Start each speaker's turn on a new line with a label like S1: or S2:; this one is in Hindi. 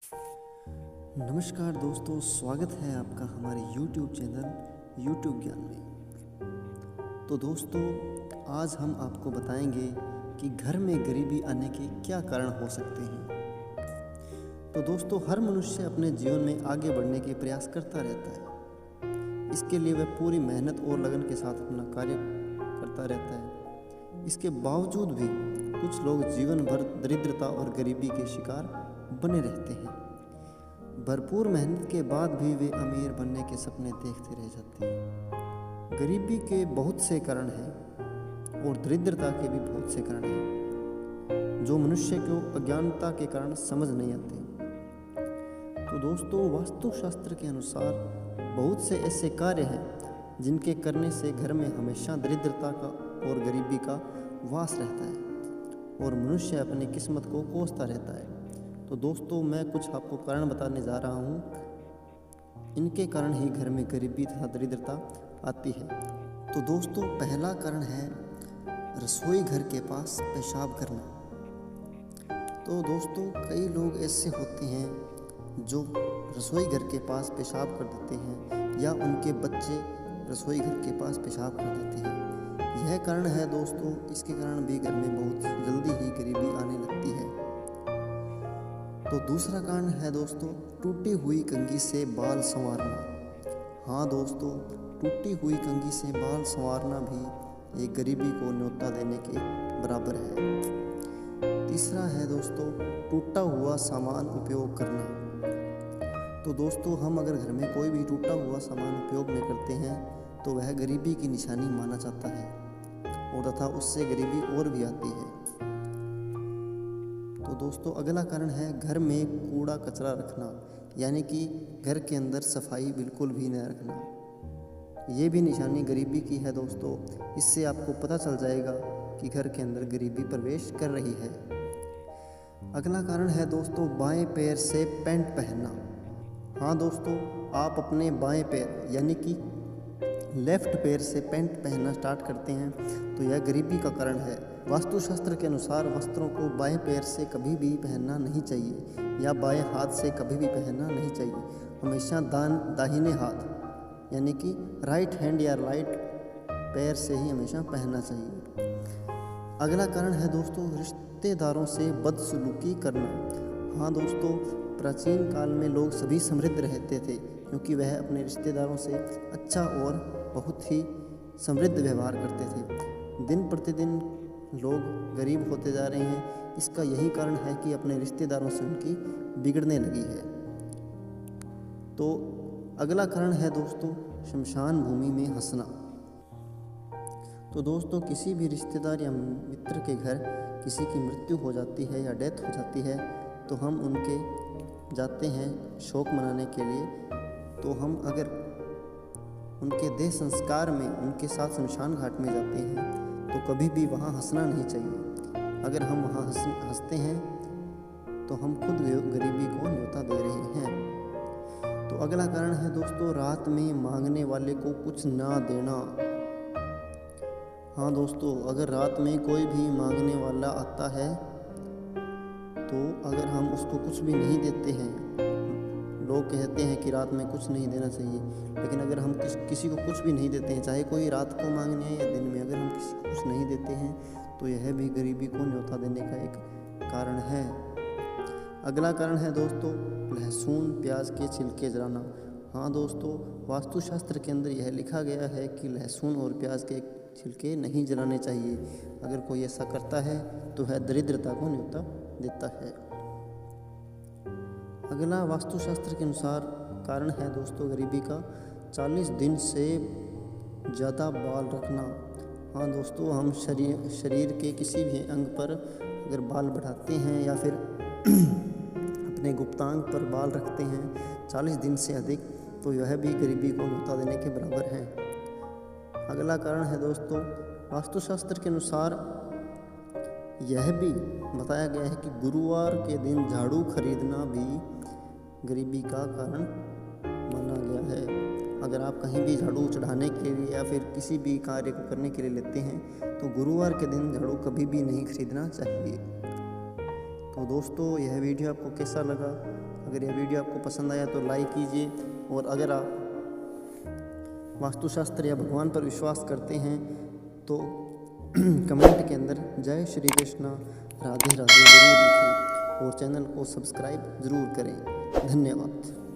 S1: नमस्कार दोस्तों, स्वागत है आपका हमारे YouTube चैनल YouTube ज्ञान में। तो दोस्तों, आज हम आपको बताएंगे कि घर में गरीबी आने के क्या कारण हो सकते हैं। तो दोस्तों, हर मनुष्य अपने जीवन में आगे बढ़ने के प्रयास करता रहता है। इसके लिए वह पूरी मेहनत और लगन के साथ अपना कार्य करता रहता है। इसके बावजूद भी कुछ लोग जीवन भर दरिद्रता और गरीबी के शिकार बने रहते हैं। भरपूर मेहनत के बाद भी वे अमीर बनने के सपने देखते रह जाते हैं। गरीबी के बहुत से कारण हैं और दरिद्रता के भी बहुत से कारण हैं जो मनुष्य को अज्ञानता के कारण समझ नहीं आते। तो दोस्तों, वास्तुशास्त्र के अनुसार बहुत से ऐसे कार्य हैं जिनके करने से घर में हमेशा दरिद्रता का और गरीबी का वास रहता है और मनुष्य अपनी किस्मत को कोसता रहता है। तो दोस्तों, मैं कुछ आपको कारण बताने जा रहा हूँ। इनके कारण ही घर में गरीबी तथा दरिद्रता आती है। तो दोस्तों, पहला कारण है रसोई घर के पास पेशाब करना। तो दोस्तों, कई लोग ऐसे होते हैं जो रसोई घर के पास पेशाब कर देते हैं या उनके बच्चे रसोई घर के पास पेशाब कर देते हैं। यह कारण है दोस्तों, इसके कारण भी घर में बहुत जल्दी ही गरीबी आने लगती है। तो दूसरा कारण है दोस्तों, टूटी हुई कंघी से बाल संवारना। हाँ दोस्तों, टूटी हुई कंघी से बाल संवारना भी एक गरीबी को न्योता देने के बराबर है। तीसरा है दोस्तों, टूटा हुआ सामान उपयोग करना। तो दोस्तों, हम अगर घर में कोई भी टूटा हुआ सामान उपयोग में करते हैं तो वह गरीबी की निशानी माना जाता है और तथा उससे गरीबी और भी आती है। तो दोस्तों, अगला कारण है घर में कूड़ा कचरा रखना, यानी कि घर के अंदर सफाई बिल्कुल भी न रखना। ये भी निशानी गरीबी की है दोस्तों। इससे आपको पता चल जाएगा कि घर के अंदर गरीबी प्रवेश कर रही है। अगला कारण है दोस्तों, बाएं पैर से पैंट पहनना। हाँ दोस्तों, आप अपने बाएं पैर यानी कि लेफ्ट पैर से पैंट पहनना स्टार्ट करते हैं तो यह गरीबी का कारण है। वास्तुशास्त्र के अनुसार वस्त्रों को बाएं पैर से कभी भी पहनना नहीं चाहिए या बाएं हाथ से कभी भी पहनना नहीं चाहिए। हमेशा दाहिने हाथ यानी कि राइट हैंड या राइट पैर से ही हमेशा पहनना चाहिए। अगला कारण है दोस्तों, रिश्तेदारों से बदसलूकी करना। हाँ दोस्तों, प्राचीन काल में लोग सभी समृद्ध रहते थे क्योंकि वह अपने रिश्तेदारों से अच्छा और बहुत ही समृद्ध व्यवहार करते थे। दिन प्रतिदिन लोग गरीब होते जा रहे हैं। इसका यही कारण है कि अपने रिश्तेदारों से उनकी बिगड़ने लगी है। तो अगला कारण है दोस्तों, शमशान भूमि में हंसना। तो दोस्तों, किसी भी रिश्तेदार या मित्र के घर किसी की मृत्यु हो जाती है या डेथ हो जाती है तो हम उनके जाते हैं शोक मनाने के लिए। तो हम अगर उनके देह संस्कार में उनके साथ शमशान घाट में जाते हैं तो कभी भी वहाँ हंसना नहीं चाहिए। अगर हम वहाँ हंसते हैं तो हम खुद गरीबी को न्योता दे रहे हैं। तो अगला कारण है दोस्तों, रात में मांगने वाले को कुछ ना देना। हाँ दोस्तों, अगर रात में कोई भी मांगने वाला आता है तो अगर हम उसको कुछ भी नहीं देते हैं, लोग कहते हैं कि रात में कुछ नहीं देना चाहिए, लेकिन अगर हम किसी को कुछ भी नहीं देते हैं, चाहे कोई रात को मांगने आए या दिन में, अगर हम किसी को कुछ नहीं देते हैं तो यह भी गरीबी को न्योता देने का एक कारण है। अगला कारण है दोस्तों, लहसुन प्याज के छिलके जलाना। हाँ दोस्तों, वास्तुशास्त्र के अंदर यह लिखा गया है कि लहसुन और प्याज के छिलके नहीं जलाने चाहिए। अगर कोई ऐसा करता है तो वह दरिद्रता को न्योता देता है। अगला वास्तुशास्त्र के अनुसार कारण है दोस्तों गरीबी का 40 दिन से ज़्यादा बाल रखना। हाँ दोस्तों, हम शरीर के किसी भी अंग पर अगर बाल बढ़ाते हैं या फिर अपने गुप्तांग पर बाल रखते हैं 40 दिन से अधिक तो यह भी गरीबी को न्योता देने के बराबर है। अगला कारण है दोस्तों, वास्तुशास्त्र के अनुसार यह भी बताया गया है कि गुरुवार के दिन झाड़ू खरीदना भी गरीबी का कारण माना गया है। अगर आप कहीं भी झाड़ू चढ़ाने के लिए या फिर किसी भी कार्य को करने के लिए लेते हैं तो गुरुवार के दिन झाड़ू कभी भी नहीं खरीदना चाहिए। तो दोस्तों, यह वीडियो आपको कैसा लगा? अगर यह वीडियो आपको पसंद आया तो लाइक कीजिए, और अगर आप वास्तुशास्त्र या भगवान पर विश्वास करते हैं तो कमेंट के अंदर जय श्री कृष्ण राधे राधे ज़रूर लिखें, और चैनल को सब्सक्राइब ज़रूर करें। धन्यवाद।